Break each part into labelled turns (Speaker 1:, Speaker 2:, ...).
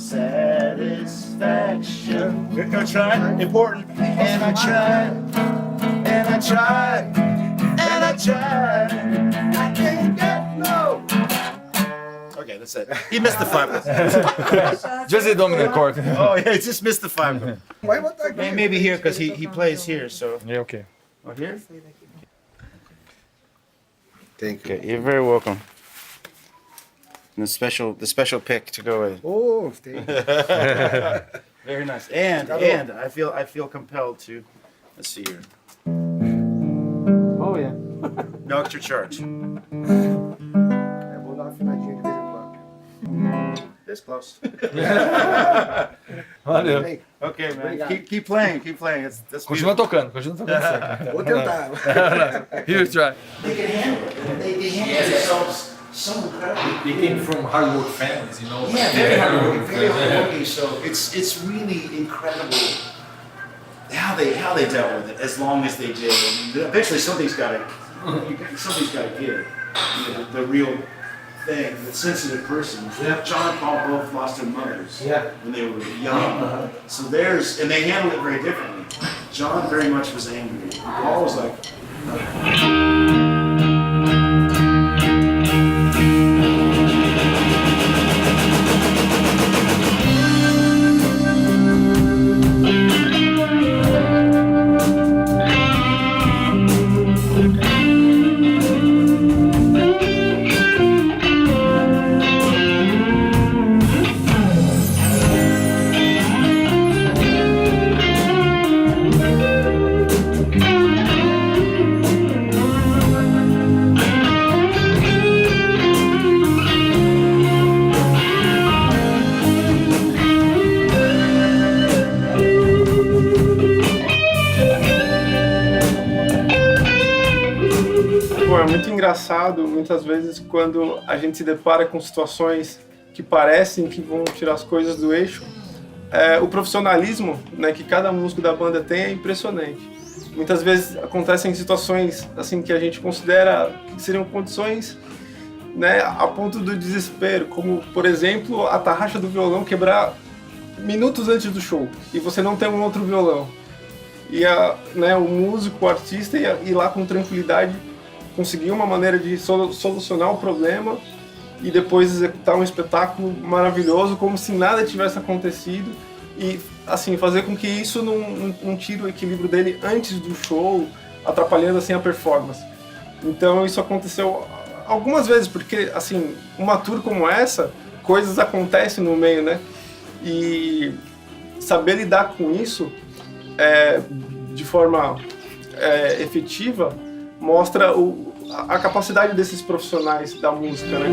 Speaker 1: satisfaction. We're gonna try, important. And I tried, and I tried, and I tried. I can't get no. Okay, that's it. He missed the 5.
Speaker 2: Just a dominant chord.
Speaker 1: Oh yeah, he just missed the 5. Maybe here because he plays here. So
Speaker 2: Yeah, okay.
Speaker 1: oh, here.
Speaker 3: Thank you.
Speaker 1: Okay, you're very welcome. And the special pick to go with.
Speaker 3: Oh, thank you.
Speaker 1: Very nice. And I feel compelled to. Let's see here.
Speaker 2: Oh, yeah.
Speaker 1: No extra charge.
Speaker 3: Eu vou dar uma afinadinha de vez em quando.
Speaker 1: This close.
Speaker 2: Valeu.
Speaker 3: Bem,
Speaker 1: Okay, man. Keep playing. That's
Speaker 2: Continua tocando sempre.
Speaker 3: vou tentar.
Speaker 2: Here you try.
Speaker 1: They can handle it. They handle themselves so incredibly.
Speaker 2: They came from hard work families, you know?
Speaker 1: Yeah, very hardworking. So it's really incredible how they dealt with it as long as they did. I mean, eventually something's got to give. You know, the real thing, the sensitive person.
Speaker 3: Yeah.
Speaker 1: John and Paul both lost their mothers
Speaker 3: Yeah.
Speaker 1: when they were young. So and they handled it very differently. John very much was angry. Paul was like.
Speaker 4: Bom, é muito engraçado muitas vezes quando a gente se depara com situações que parecem que vão tirar as coisas do eixo. O profissionalismo, né, que cada músico da banda tem é impressionante. Muitas vezes acontecem situações assim que a gente considera que seriam condições, né, a ponto do desespero, como por exemplo a tarraxa do violão quebrar minutos antes do show e você não tem um outro violão. E o músico, o artista ir lá com tranquilidade conseguir uma maneira de solucionar o problema e depois executar um espetáculo maravilhoso como se nada tivesse acontecido e assim fazer com que isso não tire o equilíbrio dele antes do show, atrapalhando assim a performance. Então isso aconteceu algumas vezes, porque assim, uma tour como essa, coisas acontecem no meio, né? E saber lidar com isso de forma efetiva mostra a capacidade desses profissionais da música, né?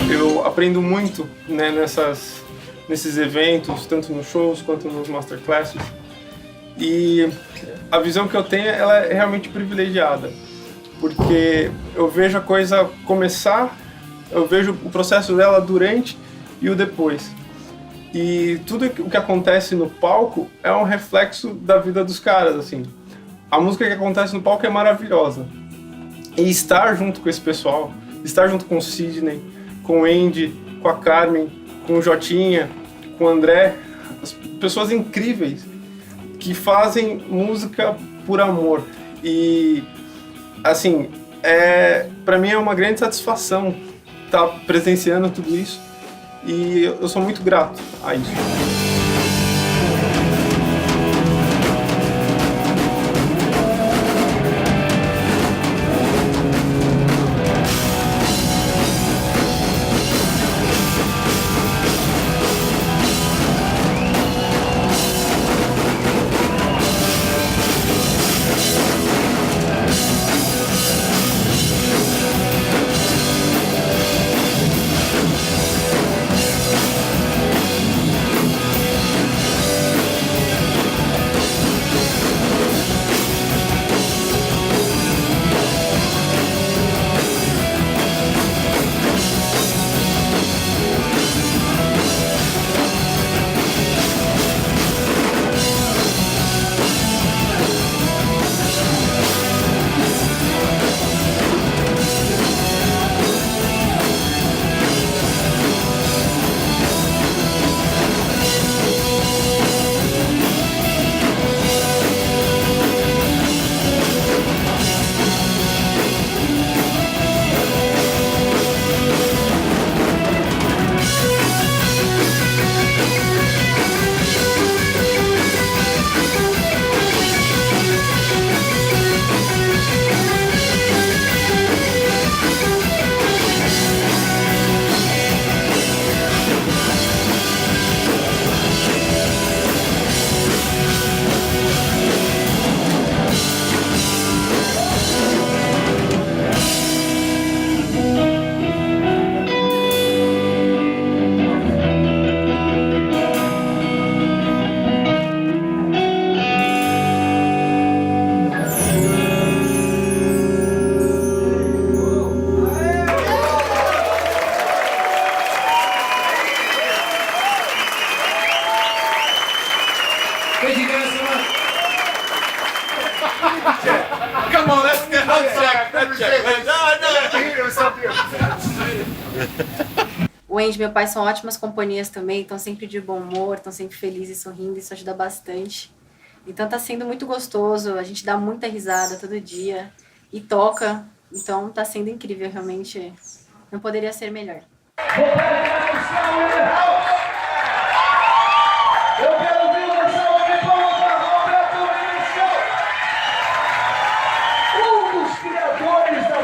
Speaker 4: Eu aprendo muito, né, nesses eventos, tanto nos shows quanto nos masterclasses. E a visão que eu tenho, ela é realmente privilegiada, porque eu vejo a coisa começar, eu vejo o processo dela durante e o depois. E tudo o que acontece no palco é um reflexo da vida dos caras, assim. A música que acontece no palco é maravilhosa. E estar junto com esse pessoal, estar junto com o Sydnei, com o Andy, com a Carmen, com o Jotinha, com o André, as pessoas incríveis que fazem música por amor. E, assim, para mim é uma grande satisfação estar presenciando tudo isso e eu sou muito grato a isso.
Speaker 5: mãe e de meu pai são ótimas companhias também, estão sempre de bom humor, estão sempre felizes e sorrindo, isso ajuda bastante. Então tá sendo muito gostoso, a gente dá muita risada todo dia e toca, então tá sendo incrível, realmente não poderia ser melhor.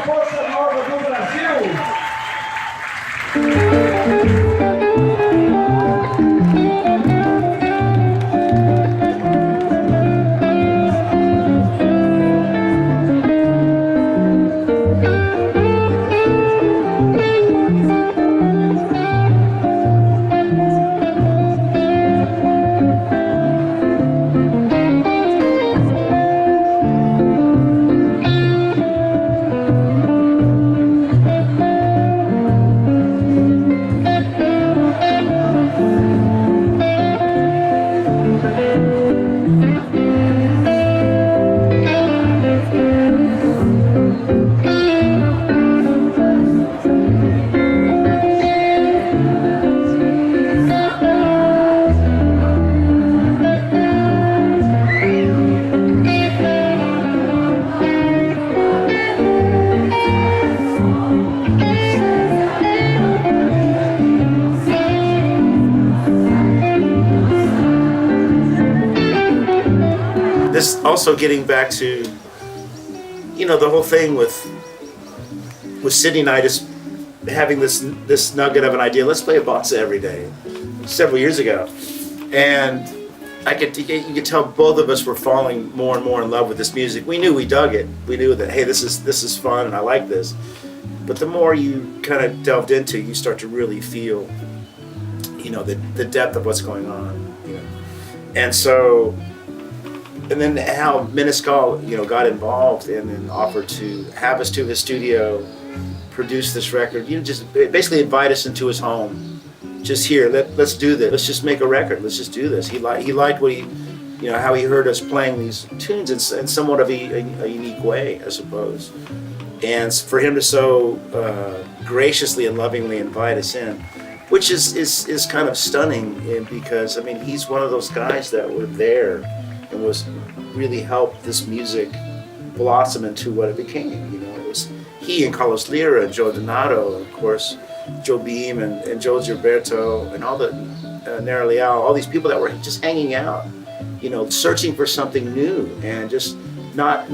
Speaker 6: Bossa Nova do Brasil.
Speaker 1: This also getting back to, you know, the whole thing with Sydney and I just having this nugget of an idea. Let's play a bossa every day. Several years ago, and you could tell both of us were falling more and more in love with this music. We knew we dug it. We knew that, hey, this is fun and I like this. But the more you kind of delved into, you start to really feel, you know, the depth of what's going on. You know, and so. And then how Menescal, you know, got involved and then offered to have us to his studio, produce this record. You know, just basically invite us into his home. Just here, let's do this. Let's just make a record. Let's just do this. He liked what you know, how he heard us playing these tunes in somewhat of a unique way, I suppose. And for him to so graciously and lovingly invite us in, which is kind of stunning, because I mean, he's one of those guys that were there and was really helped this music blossom into what it became. You know, it was he and Carlos Lira and Joe Donato, and of course Joe Beam and Joe Gilberto and all the Nera Leal, all these people that were just hanging out, you know, searching for something new and just not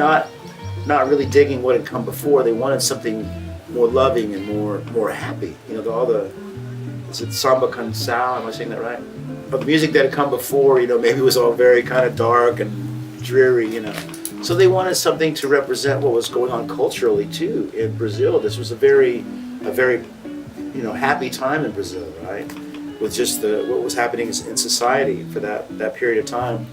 Speaker 1: really digging what had come before. They wanted something more loving and more happy. You know, is it Samba Cansao? Am I saying that right? But the music that had come before, you know, maybe was all very kind of dark and dreary, you know. So they wanted something to represent what was going on culturally too in Brazil. This was a very, you know, happy time in Brazil, right? With just what was happening in society for that period of time.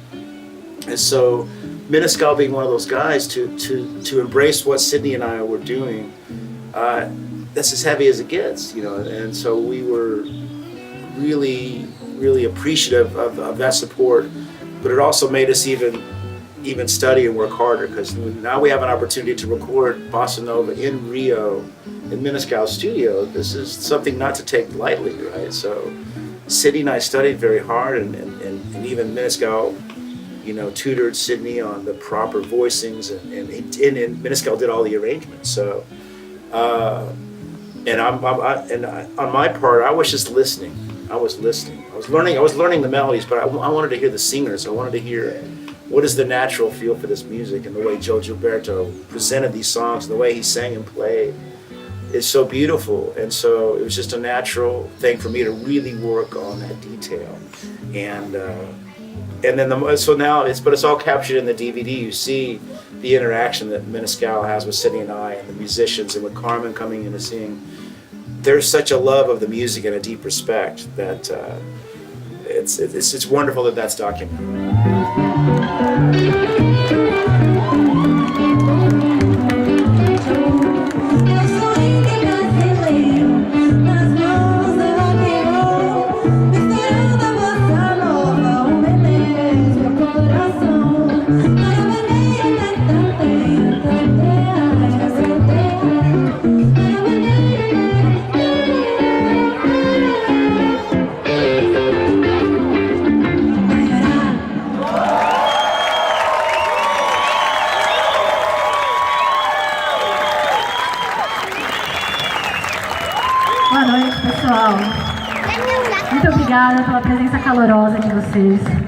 Speaker 1: And so Menescal being one of those guys to embrace what Sydney and I were doing, that's as heavy as it gets, you know. And so we were really appreciative of that support, but it also made us even study and work harder, because now we have an opportunity to record Bossa Nova in Rio in Menescal's studio. This is something not to take lightly, right? So Sydney and I studied very hard, and even Menescal, you know, tutored Sydney on the proper voicings, and Menescal did all the arrangements. So and on my part, I was just listening. I was listening. I was learning the melodies, but I wanted to hear the singers. I wanted to hear what is the natural feel for this music, and the way Joe Gilberto presented these songs, and the way he sang and played is so beautiful. And so it was just a natural thing for me to really work on that detail. And then so now it's all captured in the DVD. You see the interaction that Menescal has with Sydney and I, and the musicians, and with Carmen coming in and singing. There's such a love of the music and a deep respect that it's wonderful that that's documented.
Speaker 5: pessoal. Muito obrigada pela presença calorosa de vocês.